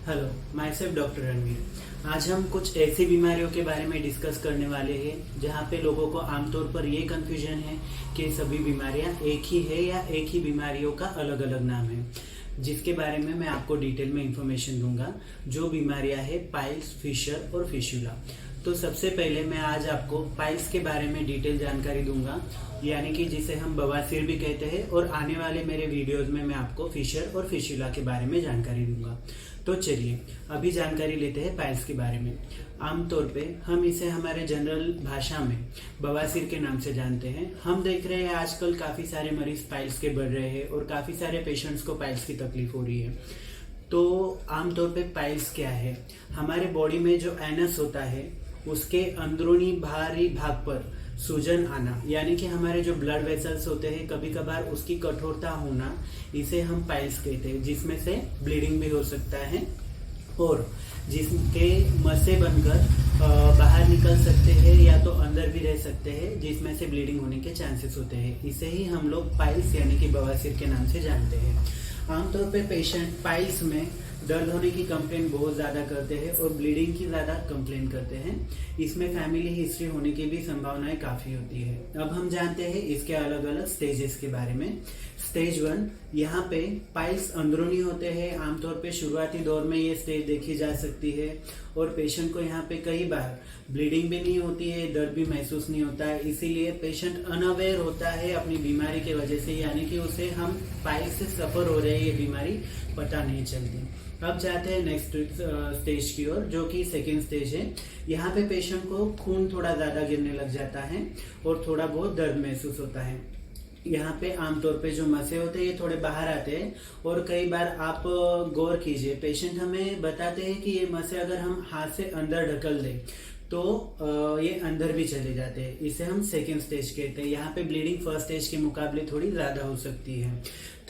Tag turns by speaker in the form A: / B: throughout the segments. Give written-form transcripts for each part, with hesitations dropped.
A: Hello, my self doctor Ranveer. आज हम कुछ ऐसी बीमारियों के बारे में डिस्कस करने वाले हैं जहाँ पे लोगों को आमतौर पर ये कंफ्यूजन है कि सभी बीमारियाँ एक ही है या एक ही बीमारियों का अलग अलग नाम है, जिसके बारे में मैं आपको डिटेल में इंफॉर्मेशन दूंगा। जो बीमारियाँ है पाइल्स, फिशर और फिशुला। तो सबसे पहले मैं आज आपको पाइल्स के बारे में डिटेल जानकारी दूंगा, यानी कि जिसे हम बवासीर भी कहते हैं, और आने वाले मेरे वीडियोस में मैं आपको फिशर और फिशुला के बारे में जानकारी दूंगा। तो चलिए अभी जानकारी लेते हैं पाइल्स के बारे में। आमतौर पे हम इसे हमारे जनरल भाषा में बवासीर के नाम से जानते हैं। हम देख रहे हैं आजकल काफ़ी सारे मरीज पाइल्स के बढ़ रहे हैं और काफ़ी सारे पेशेंट्स को पाइल्स की तकलीफ हो रही है। तो आमतौर पे पाइल्स क्या है? हमारे बॉडी में जो एनस होता है उसके अंदरूनी बाहरी भाग पर सूजन आना, यानी कि हमारे जो ब्लड वेसल्स होते हैं कभी कभार उसकी कठोरता होना, इसे हम पाइल्स कहते हैं, जिसमें से ब्लीडिंग भी हो सकता है और जिसके मस्से बनकर बाहर निकल सकते हैं या तो अंदर भी रह सकते हैं, जिसमें से ब्लीडिंग होने के चांसेस होते हैं। इसे ही हम लोग पाइल्स यानी कि बवासीर के नाम से जानते हैं। आमतौर पे पेशेंट पाइल्स में दर्द होने की कंप्लेंट बहुत ज़्यादा करते हैं और ब्लीडिंग की ज़्यादा कंप्लेंट करते हैं। इसमें फैमिली हिस्ट्री होने की भी संभावनाएं काफ़ी होती है। अब हम जानते हैं इसके अलग अलग स्टेजेस के बारे में। स्टेज 1, यहाँ पे पाइल्स अंदरूनी होते हैं। आमतौर पे शुरुआती दौर में ये स्टेज देखी जा सकती है और पेशेंट को यहाँ पे कई बार ब्लीडिंग भी नहीं होती है, दर्द भी महसूस नहीं होता है। इसीलिए पेशेंट अनअवेयर होता है अपनी बीमारी के वजह से, यानी कि उसे हम पाइल्स से सफर हो रहे हैं ये बीमारी पता नहीं चलती। अब जाते हैं नेक्स्ट स्टेज की ओर, जो कि सेकेंड स्टेज है। यहाँ पे पेशेंट को खून थोड़ा ज्यादा गिरने लग जाता है और थोड़ा बहुत दर्द महसूस होता है। यहाँ पे आमतौर पे जो मसे होते हैं ये थोड़े बाहर आते हैं और कई बार आप गौर कीजिए, पेशेंट हमें बताते हैं कि ये मसे अगर हम हाथ से अंदर ढकल दें तो ये अंदर भी चले जाते हैं। इसे हम सेकेंड स्टेज कहते हैं। यहाँ पे ब्लीडिंग फर्स्ट स्टेज के मुकाबले थोड़ी ज्यादा हो सकती है।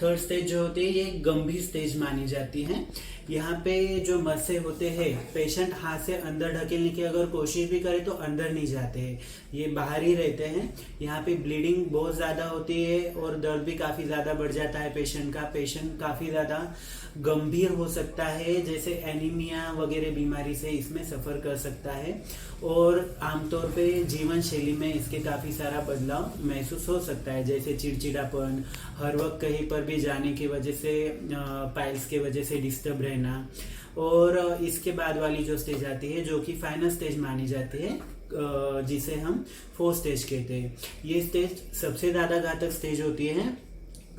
A: थर्ड स्टेज जो होती है ये गंभीर स्टेज मानी जाती है। यहाँ पे जो मस्से होते हैं पेशेंट हाथ से अंदर ढकेलने की अगर कोशिश भी करे तो अंदर नहीं जाते हैं, ये बाहर ही रहते हैं। यहाँ पे ब्लीडिंग बहुत ज़्यादा होती है और दर्द भी काफ़ी ज़्यादा बढ़ जाता है पेशेंट का। पेशेंट काफ़ी ज़्यादा गंभीर हो सकता है, जैसे एनीमिया वगैरह बीमारी से इसमें सफ़र कर सकता है और आमतौर पे जीवन शैली में इसके काफ़ी सारा बदलाव महसूस हो सकता है, जैसे चिड़चिड़ापन, हर वक्त कहीं पर भी जाने की वजह से पाइल्स के वजह से डिस्टर्ब रहना। और इसके बाद वाली जो स्टेज आती है जो कि फाइनल स्टेज मानी जाती है, जिसे हम फोर्थ स्टेज कहते हैं। ये स्टेज सबसे ज़्यादा घातक स्टेज होती है,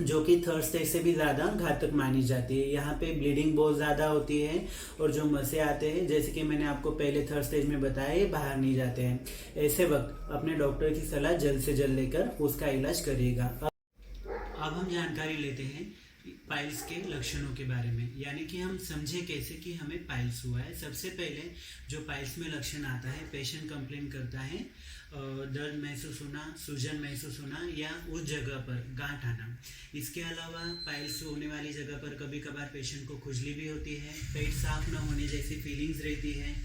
A: जो कि थर्ड स्टेज से भी ज़्यादा घातक मानी जाती है। यहाँ पे ब्लीडिंग बहुत ज़्यादा होती है और जो मसे आते हैं, जैसे कि मैंने आपको पहले थर्ड स्टेज में बताया, ये बाहर नहीं जाते हैं। ऐसे वक्त अपने डॉक्टर की सलाह जल्द से जल्द लेकर उसका इलाज करिएगा। अब हम जानकारी लेते हैं पाइल्स के लक्षणों के बारे में, यानी कि हम समझे कैसे कि हमें पाइल्स हुआ है। सबसे पहले जो पाइल्स में लक्षण आता है, पेशेंट कंप्लेन करता है दर्द महसूस होना, सूजन महसूस होना या उस जगह पर गांठ आना। इसके अलावा पाइल्स होने वाली जगह पर कभी कभार पेशेंट को खुजली भी होती है, पेट साफ न होने जैसी फीलिंग्स रहती है,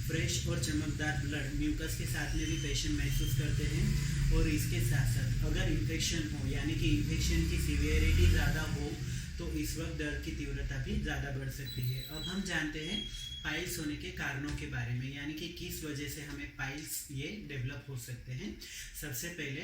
A: फ्रेश और चमकदार ब्लड म्यूकस के साथ में भी पेशेंट महसूस करते हैं। और इसके साथ साथ अगर इन्फेक्शन हो, यानी कि इन्फेक्शन की सीवियरिटी ज़्यादा हो, तो इस वक्त दर्द की तीव्रता भी ज़्यादा बढ़ सकती है। अब हम जानते हैं पाइल्स होने के कारणों के बारे में, यानी कि किस वजह से हमें पाइल्स ये डेवलप हो सकते हैं। सबसे पहले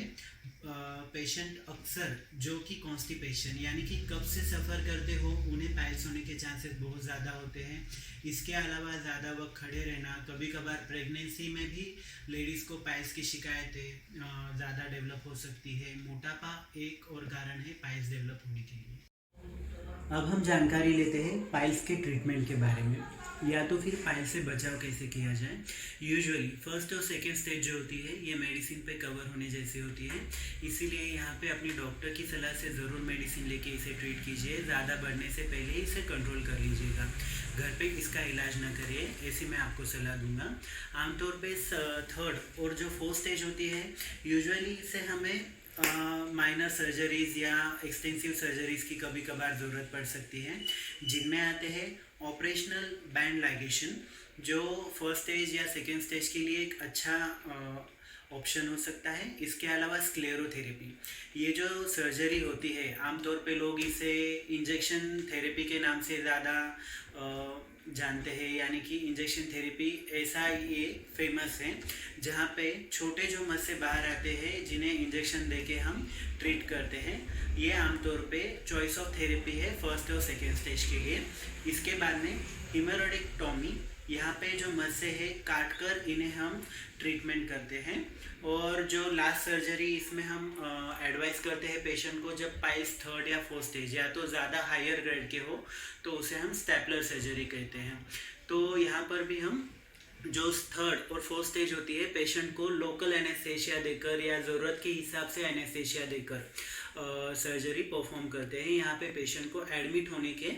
A: पेशेंट अक्सर जो कि कॉन्स्टिपेशन यानी कि कब्ज से सफ़र करते हो, उन्हें पाइल्स होने के चांसेस बहुत ज़्यादा होते हैं। इसके अलावा ज़्यादा वक्त खड़े रहना, कभी कभार प्रेगनेंसी में भी लेडीज़ को पाइल्स की शिकायतें ज़्यादा डेवलप हो सकती है। मोटापा एक और कारण है पाइल्स डेवलप होने के लिए। अब हम जानकारी लेते हैं पाइल्स के ट्रीटमेंट के बारे में, या तो फिर पाइल्स से बचाव कैसे किया जाए। यूजुअली फर्स्ट और सेकेंड स्टेज जो होती है ये मेडिसिन पे कवर होने जैसी होती है, इसीलिए यहाँ पे अपनी डॉक्टर की सलाह से ज़रूर मेडिसिन लेके इसे ट्रीट कीजिए। ज़्यादा बढ़ने से पहले ही इसे कंट्रोल कर लीजिएगा, घर पे इसका इलाज ना करिए, ऐसी मैं आपको सलाह दूंगा। आमतौर पे थर्ड और जो फोर्थ स्टेज होती है, यूजुअली इसे हमें माइनर सर्जरीज या एक्सटेंसिव सर्जरीज की कभी कभार ज़रूरत पड़ सकती है, जिनमें आते हैं ऑपरेशनल बैंड लाइगेशन, जो फर्स्ट स्टेज या सेकेंड स्टेज के लिए एक अच्छा ऑप्शन हो सकता है। इसके अलावा स्क्लेरोथेरेपी, ये जो सर्जरी होती है आमतौर पे लोग इसे इंजेक्शन थेरेपी के नाम से ज़्यादा जानते हैं, यानी कि इंजेक्शन थेरेपी ऐसा ये फेमस है जहाँ पे छोटे जो मस्से बाहर आते हैं जिन्हें इंजेक्शन देके हम ट्रीट करते हैं। ये आमतौर पे चॉइस ऑफ थेरेपी है फर्स्ट और सेकेंड स्टेज के लिए। इसके बाद में हेमोरेक्टोमी, यहाँ पे जो मस्से है काट कर इन्हें हम ट्रीटमेंट करते हैं। और जो लास्ट सर्जरी इसमें हम एडवाइस करते हैं पेशेंट को, जब पाइल्स थर्ड या फोर्थ स्टेज या तो ज़्यादा हायर ग्रेड के हो तो उसे हम स्टेपलर सर्जरी कहते हैं। तो यहाँ पर भी हम जो थर्ड और फोर्थ स्टेज होती है पेशेंट को लोकल एनेस्थेशिया देकर या ज़रूरत के हिसाब से एनेस्थेशिया देकर सर्जरी परफॉर्म करते हैं। यहाँ पे पेशेंट को एडमिट होने के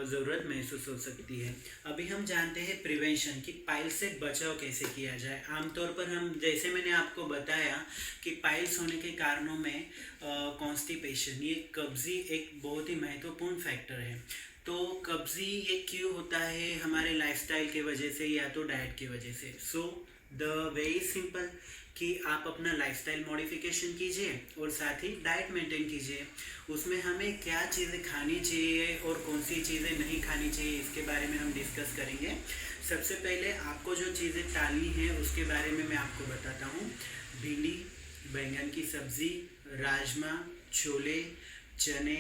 A: ज़रूरत महसूस हो सकती है। अभी हम जानते हैं प्रिवेंशन कि पाइल्स से बचाव कैसे किया जाए। आमतौर पर हम, जैसे मैंने आपको बताया कि पाइल्स होने के कारणों में कॉन्स्टिपेशन, ये कब्जी एक बहुत ही महत्वपूर्ण फैक्टर है। तो कब्जी ये क्यों होता है? हमारे लाइफस्टाइल के वजह से या तो डाइट की वजह से। सो द वेरी सिंपल कि आप अपना लाइफस्टाइल मॉडिफिकेशन कीजिए और साथ ही डाइट मेंटेन कीजिए। उसमें हमें क्या चीज़ें खानी चाहिए और कौन सी चीज़ें नहीं खानी चाहिए इसके बारे में हम डिस्कस करेंगे। सबसे पहले आपको जो चीज़ें टालनी है उसके बारे में मैं आपको बताता हूँ। भिंडी, बैंगन की सब्ज़ी, राजमा, छोले, चने,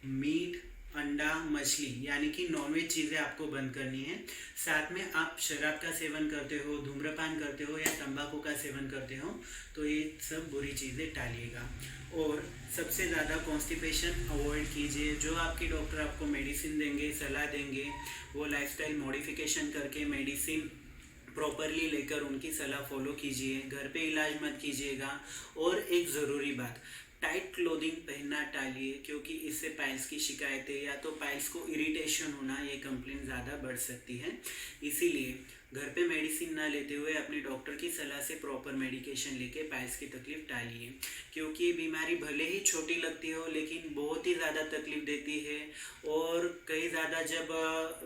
A: मीट, अंडा, मछली यानी कि नॉनवेज चीज़ें आपको बंद करनी है। साथ में आप शराब का सेवन करते हो, धूम्रपान करते हो या तंबाकू का सेवन करते हो तो ये सब बुरी चीज़ें टालिएगा। और सबसे ज़्यादा कॉन्स्टिपेशन अवॉइड कीजिए। जो आपके डॉक्टर आपको मेडिसिन देंगे, सलाह देंगे, वो लाइफस्टाइल मॉडिफिकेशन करके मेडिसिन प्रॉपरली लेकर उनकी सलाह फॉलो कीजिए। घर पे इलाज मत कीजिएगा। और एक ज़रूरी बात, टाइट क्लोथिंग पहनना टालिए, क्योंकि इससे पाइल्स की शिकायतें या तो पाइल्स को इरिटेशन होना, ये कंप्लेंट ज़्यादा बढ़ सकती है। इसीलिए घर पे मेडिसिन ना लेते हुए अपने डॉक्टर की सलाह से प्रॉपर मेडिकेशन लेके पाइल्स की तकलीफ टालिए, क्योंकि ये बीमारी भले ही छोटी लगती हो लेकिन बहुत ही ज़्यादा तकलीफ देती है। और कई ज़्यादा जब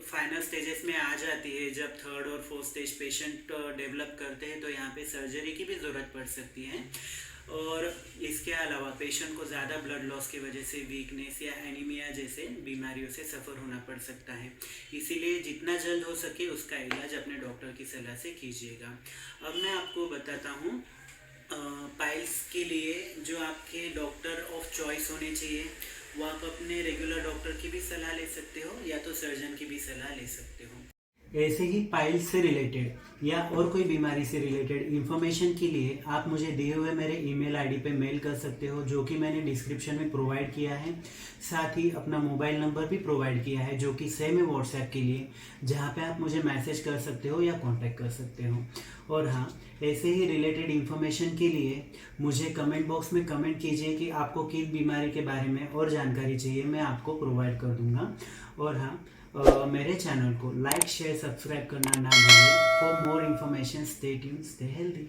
A: फाइनल स्टेजेस में आ जाती है, जब थर्ड और फोर्थ स्टेज पेशेंट डेवलप करते हैं तो यहाँ पे सर्जरी की भी ज़रूरत पड़ सकती है। और इसके अलावा पेशेंट को ज़्यादा ब्लड लॉस की वजह से वीकनेस या एनीमिया जैसे बीमारियों से सफ़र होना पड़ सकता है। इसीलिए जितना जल्द हो सके उसका इलाज अपने डॉक्टर की सलाह से कीजिएगा। अब मैं आपको बताता हूँ पाइल्स के लिए जो आपके डॉक्टर ऑफ चॉइस होने चाहिए, वो आप अपने रेगुलर डॉक्टर की भी सलाह ले सकते हो या तो सर्जन की भी सलाह ले सकते हो। ऐसे ही पाइल्स से रिलेटेड या और कोई बीमारी से रिलेटेड इंफॉर्मेशन के लिए आप मुझे दिए हुए मेरे ईमेल आईडी पे मेल कर सकते हो, जो कि मैंने डिस्क्रिप्शन में प्रोवाइड किया है। साथ ही अपना मोबाइल नंबर भी प्रोवाइड किया है जो कि सेम है व्हाट्सएप के लिए, जहाँ पे आप मुझे मैसेज कर सकते हो या कॉन्टैक्ट कर सकते हो। और हाँ, ऐसे ही रिलेटेड इंफॉर्मेशन के लिए मुझे कमेंट बॉक्स में कमेंट कीजिए कि आपको किस बीमारी के बारे में और जानकारी चाहिए, मैं आपको प्रोवाइड कर दूंगा। और हाँ, मेरे चैनल को लाइक, शेयर, सब्सक्राइब करना ना भूलिए। For more information stay tuned, stay healthy.